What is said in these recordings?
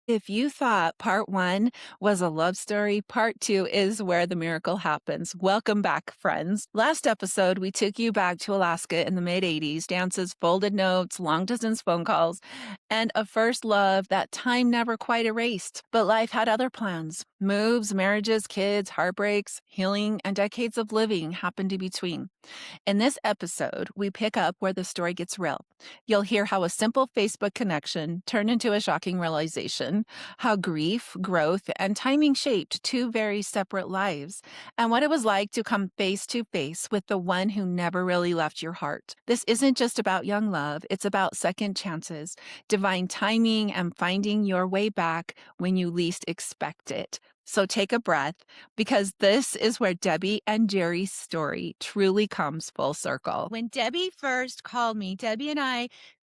If you thought part one was a love story, part two is where the miracle happens. Welcome back, friends. Last episode, we took you back to Alaska in the mid 80s, dances, folded notes, long distance phone calls, and a first love that time never quite erased. But life had other plans. Moves, marriages, kids, heartbreaks, healing, and decades of living happened in between. In this episode, we pick up where the story gets real. You'll hear how a simple Facebook connection turned into a shocking realization, how grief, growth, and timing shaped two very separate lives, and what it was like to come face to face with the one who never really left your heart. This isn't just about young love, it's about second chances, divine timing, and finding your way back when you least expect it. So take a breath, because this is where Debbie and Jerry's story truly comes full circle. When Debbie first called me, Debbie and I,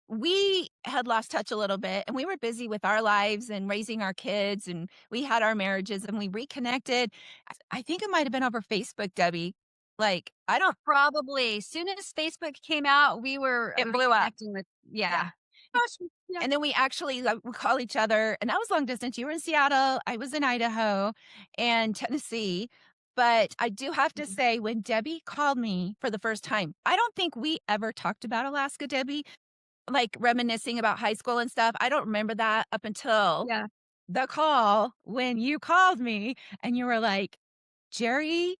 we had lost touch a little bit, and we were busy with our lives and raising our kids, and we had our marriages, and we reconnected. I think it might have been over Facebook, Debbie. Like, I don't. Probably. Soon as Facebook came out, we were It blew up. reconnecting with Yeah. Gosh, yeah. And then we actually would call each other, and that was long distance. You were in Seattle, I was in Idaho and Tennessee. But I do have to say, when Debbie called me for the first time, I don't think we ever talked about Alaska, Debbie, like reminiscing about high school and stuff. I don't remember that up until Yeah. the call when you called me and you were like, Jerry,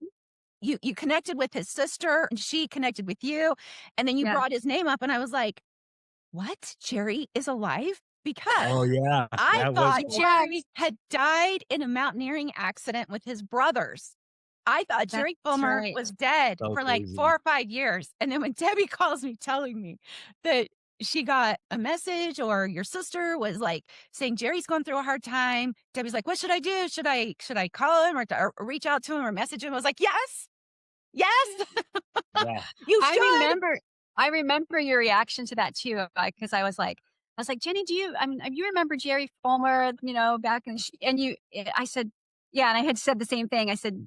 you connected with his sister and she connected with you. And then you Yeah. brought his name up, and I was like, what? Jerry is alive? Because Oh, yeah. I That thought was Jerry had died in a mountaineering accident with his brothers. I thought Jerry That's Fulmer right. was dead so for like crazy. 4 or 5 years. And then when Debbie calls me telling me that she got a message, or your sister was like saying Jerry's going through a hard time, Debbie's like, what should I do? Should I call him, or reach out to him, or message him? I was like, yes, yes, Yeah. you I should. remember your reaction to that too, because I was like, Jenny, you remember Jerry Fulmer, back in, and I said, yeah. And I had said the same thing. I said,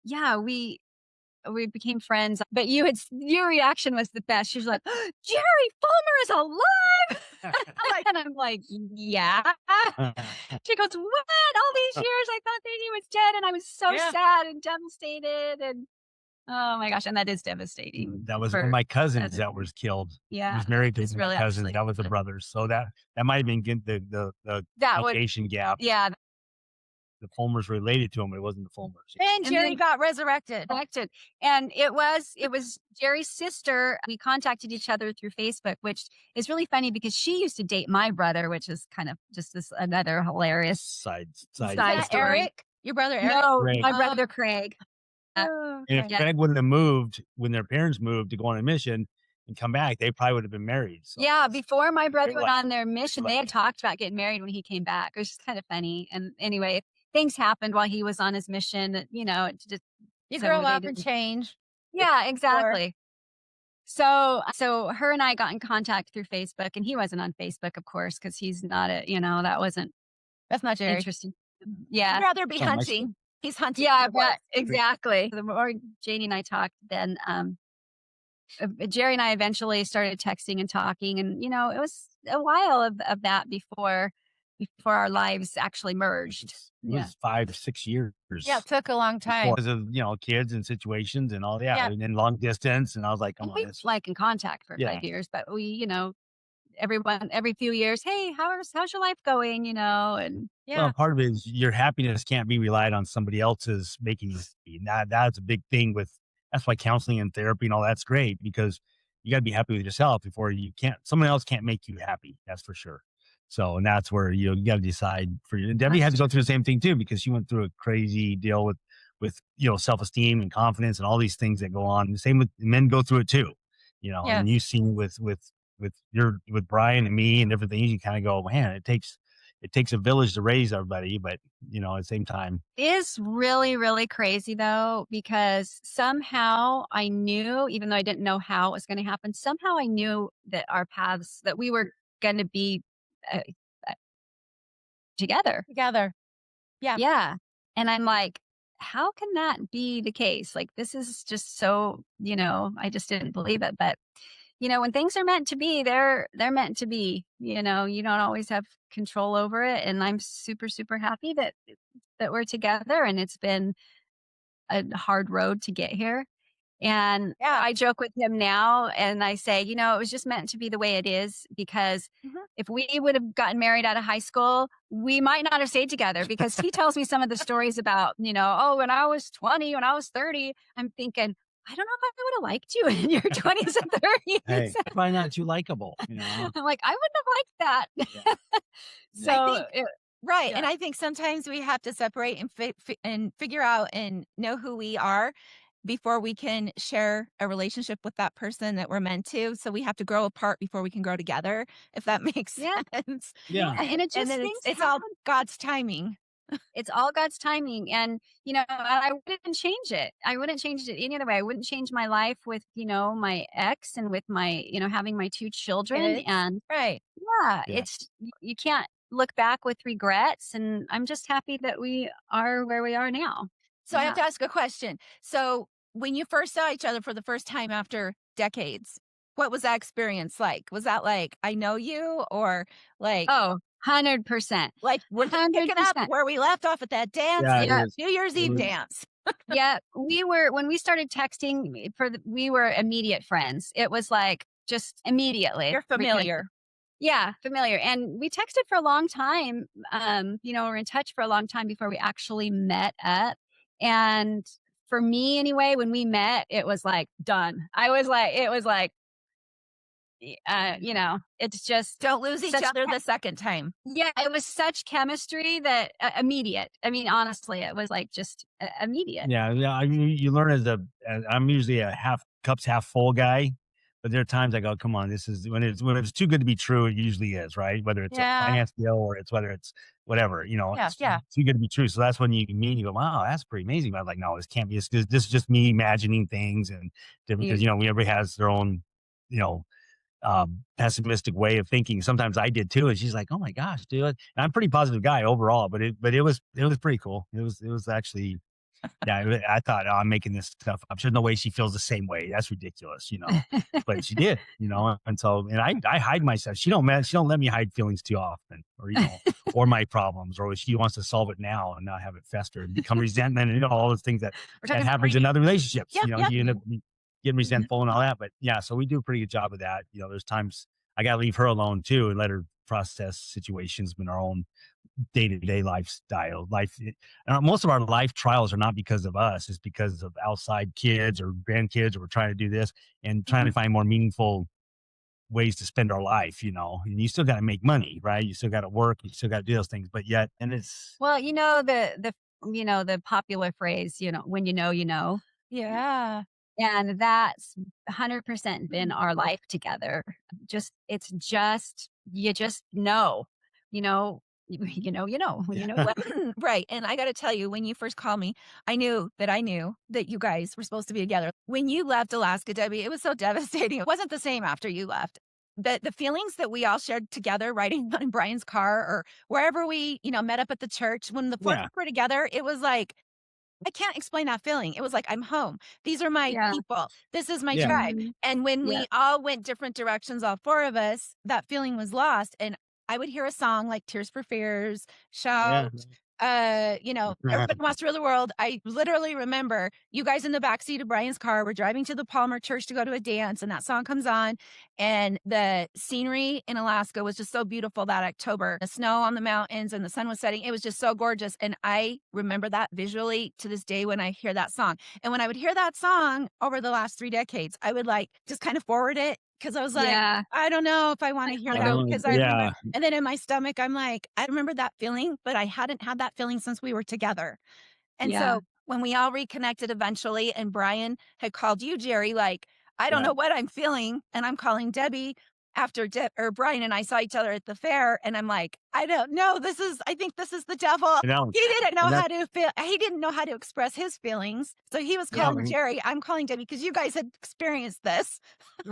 yeah, we became friends, but your reaction was the best. She was like, Jerry Fulmer is alive. And I'm like, yeah. She goes, what? All these years I thought that he was dead, and I was so Yeah. sad and devastated. And oh my gosh, and that is devastating. That was one of my cousins as a- that was killed. He Yeah. was married to It's his really cousin. actually- That was the brothers. So that might have been the That would, location gap. yeah. The Fulmers related to him, but it wasn't the Fulmers. And Jerry then- got resurrected. Connected. And it was Jerry's sister. We contacted each other through Facebook, which is really funny because she used to date my brother, which is kind of just this another hilarious Side. Side Is that story. Eric? Your brother Eric? No, Craig. my brother Craig. Oh, And if okay. Craig wouldn't have moved when their parents moved to go on a mission and come back, they probably would have been married. So. Yeah, before my brother Very went lucky. on their mission, they had talked about getting married when he came back. It was just kind of funny. And anyway, things happened while he was on his mission. It just You so grow they up and didn't- change. Yeah, exactly. So her and I got in contact through Facebook, and he wasn't on Facebook, of course, because he's not that wasn't That's not Jerry. interesting. He'd Yeah. rather be It's on my hunting. He's hunting. Yeah, for the woods. exactly. The more Janie and I talked, then Jerry and I eventually started texting and talking, and it was a while of that before our lives actually merged. It was 5 to 6 years. Yeah, it took a long time. Because of kids and situations and all that, Yeah. and then long distance, and I was like, come And on, we this. like in contact for Yeah. 5 years, but we, every few years, hey, how's your life going? And Yeah. Well, part of it is your happiness can't be relied on somebody else's making you happy. And that's a big thing that's why counseling and therapy and all that's great, because you got to be happy with yourself before someone else can't make you happy. That's for sure. So, and that's where you got to decide for you. And Debbie had to go through the same thing too, because she went through a crazy deal with self-esteem and confidence and all these things that go on. The same with men go through it too, and you've seen with Brian and me and different things, you kind of go, man, it takes a village to raise everybody, but at the same time. it is really, really crazy though, because somehow I knew, even though I didn't know how it was going to happen, somehow I knew that that we were going to be uh, together. Together. Yeah. Yeah. And I'm like, how can that be the case? Like, this is just so, I just didn't believe it. But when things are meant to be, they're meant to be. You don't always have control over it, and I'm super, super happy that we're together, and it's been a hard road to get here. And Yeah. I joke with him now and I say, it was just meant to be the way it is because Mhm. if we would have gotten married out of high school, we might not have stayed together because he tells me some of the stories about, oh, when I was 20, when I was 30, I'm thinking, I don't know if I would have liked you in your 20s and 30s. Hey, probably not too likable, you know? I'm like, I wouldn't have Yeah. liked that. Yeah. I so, think it, right, and yeah. I think sometimes we have to separate and and figure out and know who we are before we can share a relationship with that person that we're meant to. So we have to grow apart before we can grow together, if that makes Yeah. sense. Yeah. Yeah. And it And just then things it's all happen. God's timing. It's all God's timing, and, I wouldn't change it. I wouldn't change it any other way. I wouldn't change my life with, my ex and with my having my 2 children, Kids. and Right. yeah, Yeah. you can't look back with regrets, and I'm just happy that we are where we are now. So I have Yeah. to ask a question. So when you first saw each other for the first time after decades, what was that experience like? Was that like, I know you, or like Oh, 100%. we're just picking up 100%. where we left off at that dance, Yeah, the it Yeah. was New Year's it Eve was dance? Yeah, when we started texting we were immediate friends. It was like just immediately You're familiar. yeah, familiar, and we texted for a long time, we're in touch for a long time before we actually met up, and for me anyway, when we met, it was like, done. It was like, it's just Don't lose each such other the second time. yeah, it was such chemistry that immediate. I mean, honestly, it was like just immediate. Yeah, yeah, I mean, you learn as I'm usually a half full guy, but there are times I go, "Come on, this is" when it's too good to be true, it usually is, right? Whether it's a Yeah. finance deal or whether it's whatever, Yeah. it's Yeah. too good to be true. So that's when you meet and you go, "Wow, that's pretty amazing." But I'm like, "No, this can't be. This is just me imagining things and different," because You everybody has their own, you know, pessimistic way of thinking. Sometimes I did too, and she's like, "Oh my gosh, dude!" And I'm a pretty positive guy overall, but it was pretty cool. It was actually yeah, I thought, "Oh, I'm making this stuff up. There's no way she feels the same way. That's ridiculous." But she did, and so I hide myself. She don't let me hide feelings too often or my problems, or she wants to solve it now and not have it fester and become resentment and all those things that We're that talking happens in 3D. other relationships. Yep. Yep. You end up getting Mhm. resentful and all that. But yeah, so we do a pretty good job of that. There's times I gotta leave her alone too and let her process situations in our own day-to-day lifestyle most of our life trials are not because of us, it's because of outside kids or grandkids, or we're trying to do this and trying Mhm. to find more meaningful ways to spend our life. And you still got to make money, right? You still got to work, you still got to do those things, but yet and it's Well, the popular phrase, when you know. Yeah. And that's 100% been our life together. You just know, you know, yeah. Well, right. And I got to tell you, when you first called me, I knew that you guys were supposed to be together. When you left Alaska, Debbie, it was so devastating. It wasn't the same after you left. The feelings that we all shared together riding in Brian's car or wherever we, met up at the church, when the 4 of Yeah. us were together, it was like, I can't explain that feeling. It was like, I'm home. These are my Yeah. people. This is my Yeah. tribe. Mhm. And when Yeah. we all went different directions, all 4 of us, that feeling was lost. And I would hear a song like Tears for Fears, Yeah. Shout, Everybody Wants to Rule the World. I literally remember you guys in the backseat of Brian's car. We're driving to the Palmer Church to go to a dance, and that song comes on. And the scenery in Alaska was just so beautiful that October. The snow on the mountains and the sun was setting. It was just so gorgeous. And I remember that visually to this day when I hear that song. And when I would hear that song over the last 3 decades, I would just kind of forward it because I was like, Yeah. I don't know if I want to I hear I I that don't don't because I remember. yeah. And then in my stomach, I'm like, I remember that feeling, but I hadn't had that feeling since we were together. And yeah. so when we all reconnected eventually, and Brian had called you, Jerry, I don't Yeah. know what I'm feeling. And I'm calling Debbie after or Brian and I saw each other at the fair. And I'm like, I don't know. I think this is the devil. You know, He didn't know and that how to feel. He didn't know how to express his feelings. So he was Yeah. calling Jerry. I'm calling Debbie because you guys had experienced this.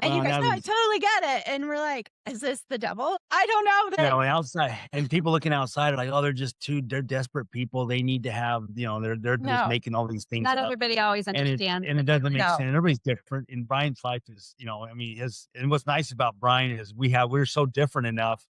And you Right. guys, that no, I was totally get it. And we're like, is this the devil? I don't know. you know, and outside and people looking outside are like, oh, they're desperate people. They need to have, you know, they're just No, making all these things Not up. everybody always understands. And it doesn't make no. sense. Everybody's different. And Brian's life is, you know, I mean, his and what's nice about Brian is we're so different enough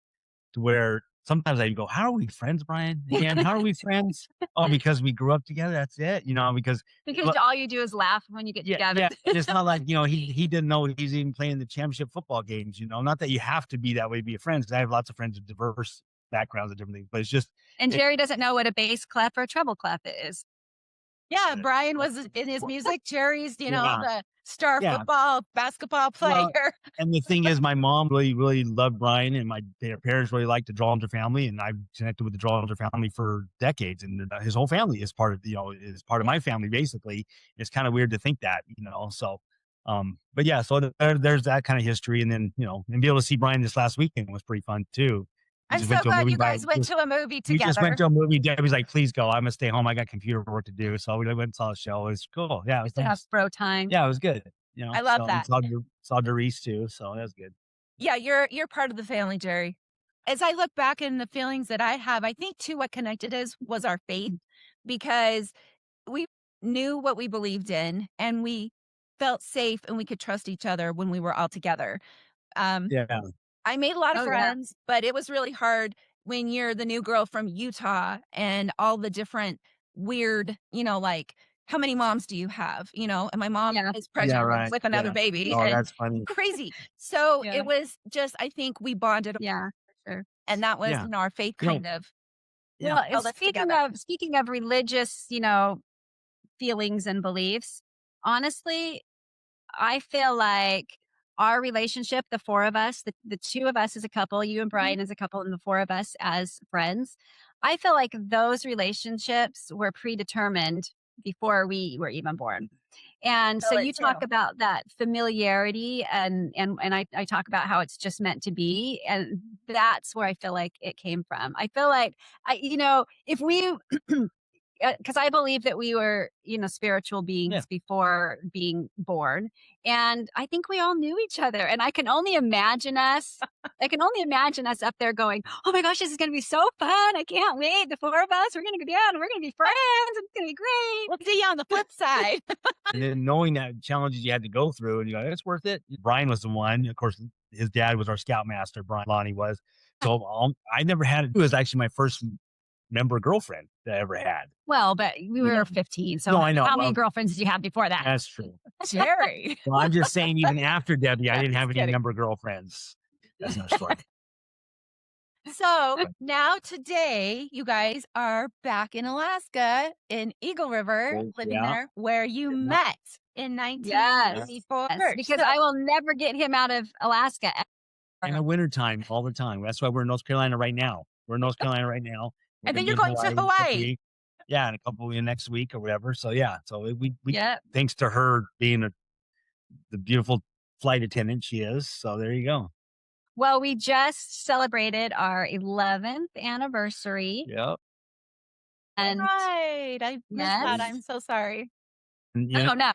to where sometimes I go, how are we friends, Brian? Again, how are we friends? Oh, because we grew up together. That's it. You know, because Because look, all you do is laugh when you get yeah, together. yeah. And it's not like, you know, he didn't know he's even playing the championship football games, you know. Not that you have to be that way to be a friend, because I have lots of friends with diverse backgrounds and different things, but it's just And it, Jerry doesn't know what a bass clef or a treble clef is. Yeah, Brian was in his music. Jerry's, yeah, the star yeah. football, basketball player. Well, and the thing is, my mom really, really loved Brian, and their parents really liked the Drollinger family, and I've connected with the Drollinger family for decades, and his whole family is part of, you know, is part of my family. Basically, it's kind of weird to think that, you know. So, but yeah, so there's that kind of history, and then, you know, and be able to see Brian this last weekend was pretty fun too. We I'm just so went to a glad movie you guys went to a movie we just went together. to a movie. Debbie's like, please go. I'm gonna stay home. I got computer work to do. So we went and saw a show. It was cool. Yeah, it was Just to have nice. bro time. Yeah, it was good. You I know, love so and that. saw Doris too. So that was good. Yeah, you're part of the family, Jerry. As I look back in the feelings that I have, I think too what connected us was our faith because we knew what we believed in and we felt safe and we could trust each other when we were all together. Um, Yeah. I made a lot of Oh, yeah. friends, but it was really hard when you're the new girl from Utah and all the different weird, like, how many moms do you have? And my mom Yeah. is Yeah, pregnant right. with another Yeah. baby Oh, and that's funny. crazy. So Yeah. it was just, I think we bonded Yeah. For sure. and that was, Yeah. our faith You know, kind of yeah. Well, held us together. speaking of religious, feelings and beliefs, honestly, I feel like our relationship, the four of us, the two of us as a couple, you and Mhm. Brian as a couple, and the four of us as friends, I feel like those relationships were predetermined before we were even born. And so Feel it you too. talk about that familiarity and I talk about how it's just meant to be. And that's where I feel like it came from. I feel like if we because I believe that we were, spiritual Yeah. beings before being born. And I think we all knew each other. And I can only imagine us up there going, oh my gosh, this is going to be so fun. I can't wait. The four of us, we're going to go down and we're going to be friends. It's going to be great. We'll see you on the flip side. And then knowing that challenges you had to go through, and you go, it's worth it. Brian was the one. Of course, his dad was our scoutmaster. Brian Lonnie was. So I never had it. It was actually my first member girlfriend that I ever had. Well, but we You were know? 15. So No, I know. how many Well, girlfriends did you have before that? that's true. Jerry. Well, I'm just saying, even after Debbie, I didn't have Just any kidding. member girlfriends. That's another story. So now today, you guys are back in Alaska in Eagle River, Cool. living Yeah. there where you Yeah. met in Yes. 1984. Yes, because So- I will never get him out of Alaska. In the wintertime, all the time. That's why we're in North Carolina right now. We're in North Carolina right now. We're and then gonna you're be in going to in a couple Hawaii. weeks. Yeah, in a couple in next week or whatever. So yeah, so we Yeah. thanks to her being the beautiful flight attendant she is. So there you go. Well, we just celebrated our 11th anniversary. Yep. And Right. I missed that. yes. I'm so sorry. Yeah. Oh, no.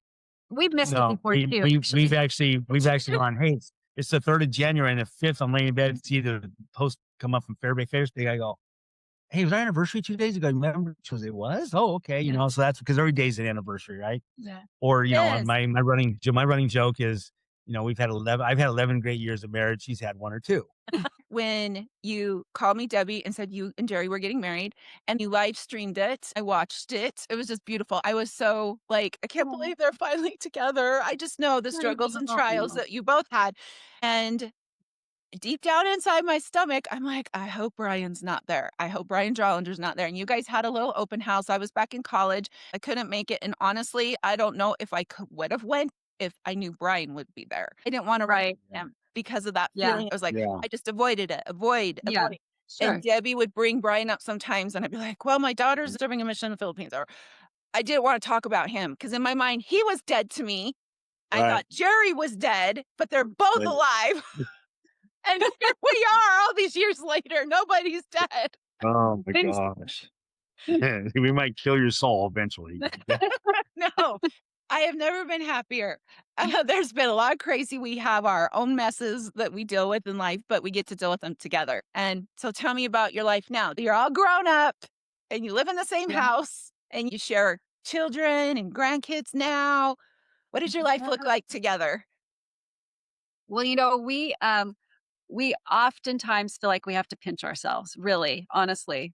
We've missed it No, before we, too. we, actually. we've actually gone, hey, it's the 3rd of January and the 5th. I'm laying in bed, see the post come up from Fairbanks. I go, hey, was our anniversary 2 days ago? Remember? She goes, it was? Oh, okay. You know, so that's because every day's an anniversary, right? Yeah. Or, you know, Yes. my running joke is, you know, I've had 11 great years of marriage. She's had 1 or 2. When you called me Debbie and said you and Jerry were getting married and you live streamed it, I watched it. It was just beautiful. I was so like, I can't Aw. believe they're finally together. I just know the I struggles and know. trials that you both had. And deep down inside my stomach, I'm like, I hope Brian's not there. I hope Brian Drollinger's not there. And you guys had a little open house. I was back in college. I couldn't make it. And honestly, I don't know if I would have went if I knew Brian would be there. I didn't want to Right. write him because of that Yeah. feeling. I was like, Yeah. I just avoided it. Avoid. Yeah. Sure. And Debbie would bring Brian up sometimes, and I'd be like, well, my daughter's serving a mission in the Philippines. Or I didn't want to talk about him because in my mind, he was dead to me. I Right. thought Jerry was dead, but they're both Right. alive. And here we we are all these years later. Nobody's dead. Oh my Things gosh. We might kill your soul eventually. No, I have never been happier. There's been a lot of crazy. We have our own messes that we deal with in life, but we get to deal with them together. And so tell me about your life now. You're all grown up and you live in the same Yeah. house and you share children and grandkids now. What does your life look like together? Well, we oftentimes feel like we have to pinch ourselves, really, honestly.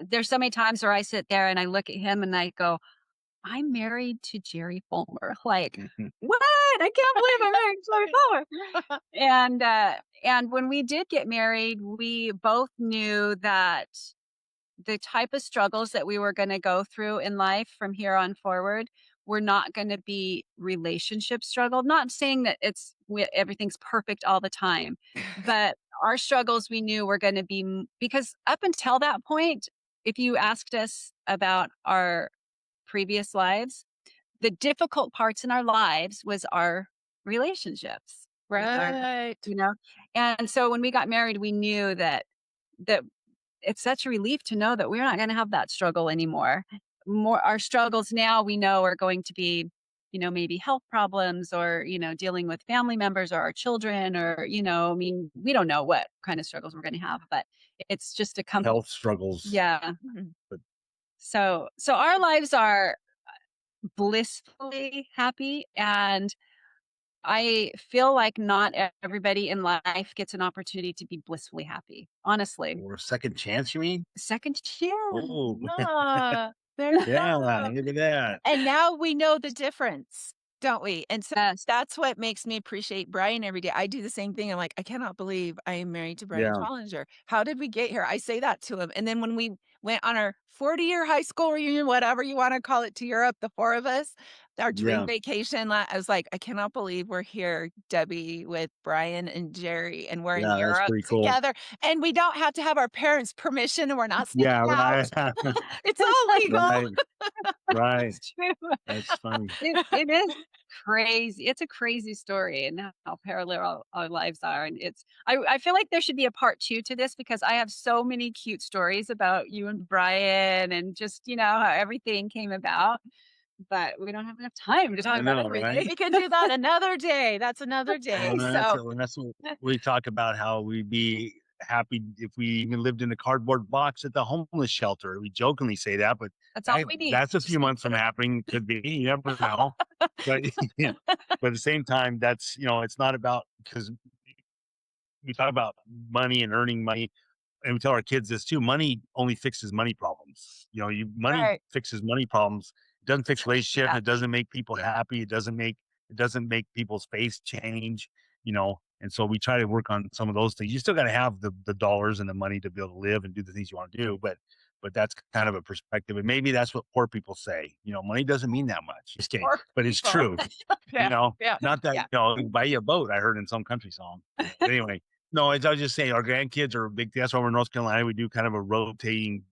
There's so many times where I sit there and I look at him and I go, I'm married to Jerry Fulmer. Like, what? I can't believe I'm married to Jerry Fulmer. And when we did get married, we both knew that the type of struggles that we were going to go through in life from here on forward were not going to be relationship struggle. Not saying that everything's perfect all the time, but our struggles we knew were going to be because up until that point, if you asked us about our previous lives, the difficult parts in our lives was our relationships. With our, Right. you know, and so when we got married, we knew that it's such a relief to know that we're not going to have that struggle anymore. More our struggles now we know are going to be, maybe health problems or, dealing with family members or our children or, I mean, we don't know what kind of struggles we're going to have, but it's just a Health struggles. yeah. Mhm. But So our lives are blissfully happy and I feel like not everybody in life gets an opportunity to be blissfully happy. Honestly. or a second chance, you mean? Second chance. Oh, Ah, there you yeah. go. Look at that. And now we know the difference, don't we? And so Yes. that's what makes me appreciate Brian every day. I do the same thing. I'm like, I cannot believe I am married to Brian Yeah. Challenger. How did we get here? I say that to him. And then when we went on our 40-year high school reunion, whatever you want to call it, to Europe, the four of us, our dream Yeah. vacation, I was like, I cannot believe we're here, Debbie, with Brian and Jerry, and we're in Yeah. That's Europe pretty cool. together. And we don't have to have our parents' permission and we're not sneaking Yeah. out. Right. It's all legal. Right. Right. It's true. That's funny. It is crazy. It's a crazy story and how parallel our lives are. And I feel like there should be a part 2 to this because I have so many cute stories about you and Brian and just, how everything came about. But we don't have enough time to talk I about know, everything. right? We can do that another day. That's another day. So That's what we talk about, how we'd be happy if we even lived in a cardboard box at the homeless shelter. We jokingly say that, but That's all we need. that's a few months from happening. Could be. You never know. But yeah. But at the same time, that's it's not about because we talk about money and earning money, and we tell our kids this too. Money only fixes money problems. Money right. fixes money problems. It doesn't fix relationships. Yeah. It doesn't make people happy. It doesn't make people's face change. And so we try to work on some of those things. You still got to have the dollars and the money to be able to live and do the things you want to do, but that's kind of a perspective. And maybe that's what poor people say. Money doesn't mean that much. Just kidding. Or But it's people. true. Yeah. Yeah. Not that, Yeah. buy you a boat, I heard in some country song. But anyway, no, I was just saying our grandkids are a big thing. That's why we're in North Carolina. We do kind of a rotating,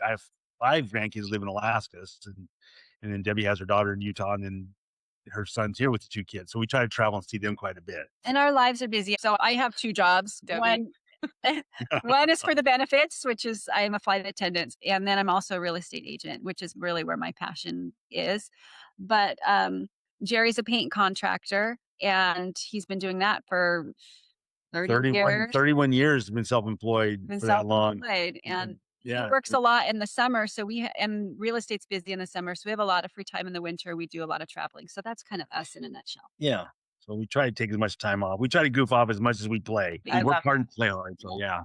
I have 5 grandkids live in Alaska, and then Debbie has her daughter in Utah, and then her son's here with the 2 kids. So we try to travel and see them quite a bit. And our lives are busy. So I have 2 jobs. Debbie. One is for the benefits, which is I am a flight attendant, and then I'm also a real estate agent, which is really where my passion is. But Jerry's a paint contractor, and he's been doing that for 30 years. 31 years been self-employed Been for that long. self-employed, and he Yeah. works a lot in the summer. So and real estate's busy in the summer, so we have a lot of free time in the winter. We do a lot of traveling. So that's kind of us in a nutshell. Yeah. So we try to take as much time off. We try to goof off as much as we play. I We work love hard and play hard. So yeah.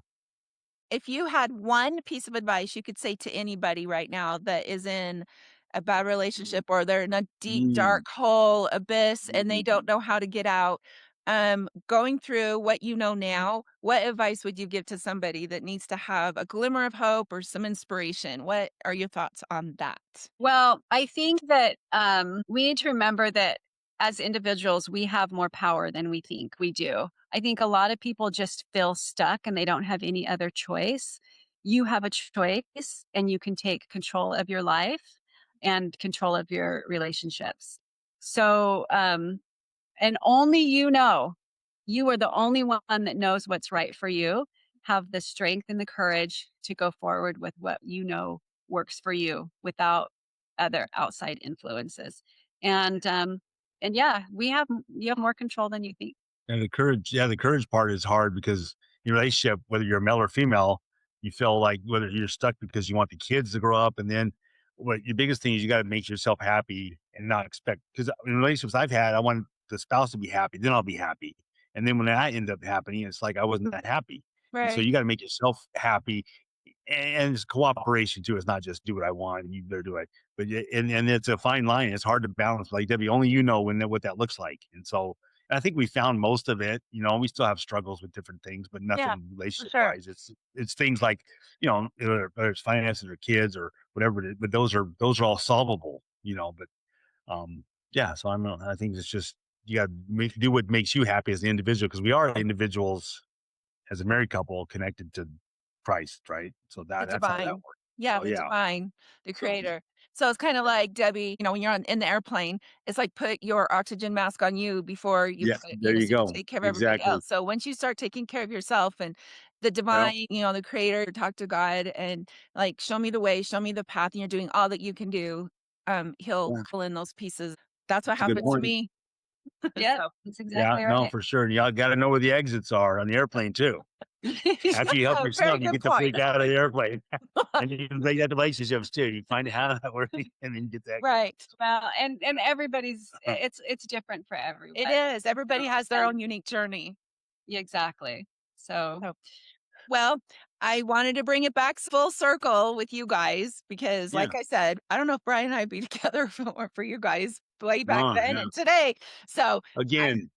If you had one piece of advice you could say to anybody right now that is in a bad relationship or they're in a deep, Mm. dark hole abyss and they don't know how to get out, going through what you know now, what advice would you give to somebody that needs to have a glimmer of hope or some inspiration? What are your thoughts on that? Well, I think that we need to remember that as individuals, we have more power than we think we do. I think a lot of people just feel stuck and they don't have any other choice. You have a choice and you can take control of your life and control of your relationships. So, and only you know You are the only one that knows what's right for you. Have the strength and the courage to go forward with what you know works for you without other outside influences. And yeah, you have more control than you think. And the courage part is hard because in a relationship, whether you're male or female, you feel like whether you're stuck because you want the kids to grow up, and then what your biggest thing is you got to make yourself happy and not expect, because in relationships I've had, I want the spouse to be happy, then I'll be happy. And then when that end up happening, it's like I wasn't that happy. And so Right. you got to make yourself happy, and it's cooperation too. It's not just do what I want and you better do it. But and it's a fine line. It's hard to balance. Like Debbie, only you know what that looks like. And so I think we found most of it. We still have struggles with different things, but Yeah, nothing for relationship sure. wise. It's things like, whether it's finances or kids or whatever it is, but those are all solvable. But yeah. So I think it's just you got to do what makes you happy as an individual, because we are individuals as a married couple connected to Christ, right? So The that's how that divine. works. Yeah, So the yeah, divine, the creator. So it's kinda like, Debbie, when you're in the airplane, it's like put your oxygen mask on you before you yeah. put, There you so you go. take care of everybody Exactly. else. So once you start taking care of yourself and the Well, divine, the creator, talk to God and like, show me the way, show me the path, and you're doing all that you can do, he'll yeah, fill in those pieces. That's what that's a good happened to point. me. Yeah, So that's Yeah, exactly no, right. for sure. And y'all got to know where the exits are on the airplane too. After you help oh, very yourself, you good get to point. freak out of the airplane. And you can make that relationships too. You find out how that works, and then you get that. Right. Well, and everybody's it's different for It everyone. is. So, Everybody has their and own unique journey. yeah, exactly. So, So well, I wanted to bring it back full circle with you guys because, Yeah. like I said, I don't know if Brian and I'd be together if it weren't for you guys way back Oh, then yeah. and today. So I Again,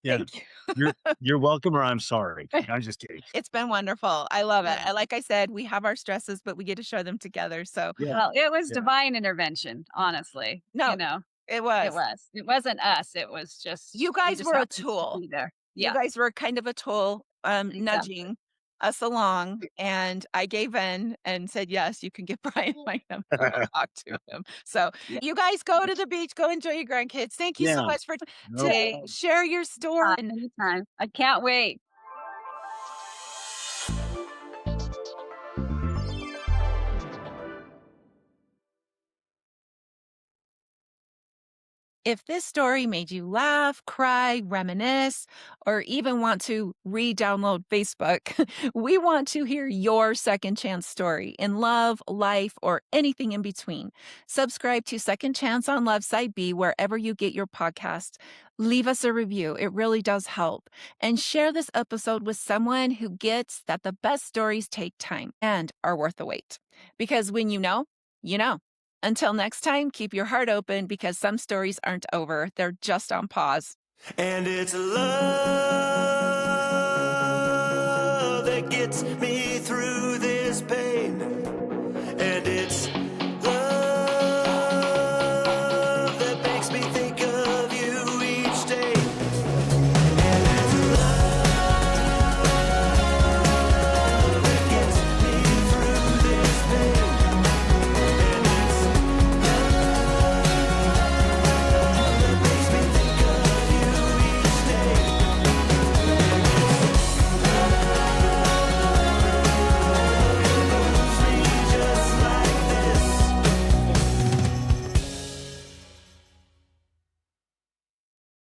yeah. thank you. You're welcome, or I'm sorry. I'm just kidding. It's been wonderful. I love it. Yeah. And like I said, we have our stresses, but we get to share them together. So Yeah. well, it was Yeah. divine intervention, honestly. no, it was. It wasn't us. It was just You we guys just were a happened to tool. be there. You Yeah, guys were kind of a tool, exactly. nudging us along, and I gave in and said, "Yes, you can get Brian my number and talk to him." So, Yeah. you guys go to the beach, go enjoy your grandkids. Thank you so Yeah. much for No today. problem. Share your story. And Anytime. I can't wait. if this story made you laugh, cry, reminisce, or even want to re download Facebook, we want to hear your second chance story in love, life, or anything in between. Subscribe to Second Chance on Love Side B wherever you get your podcast. Leave us a review, it really does help. And share this episode with someone who gets that the best stories take time and are worth the wait. Because when you know, you know. Until next time, keep your heart open because some stories aren't over, they're just on pause. And it's love that gets me through.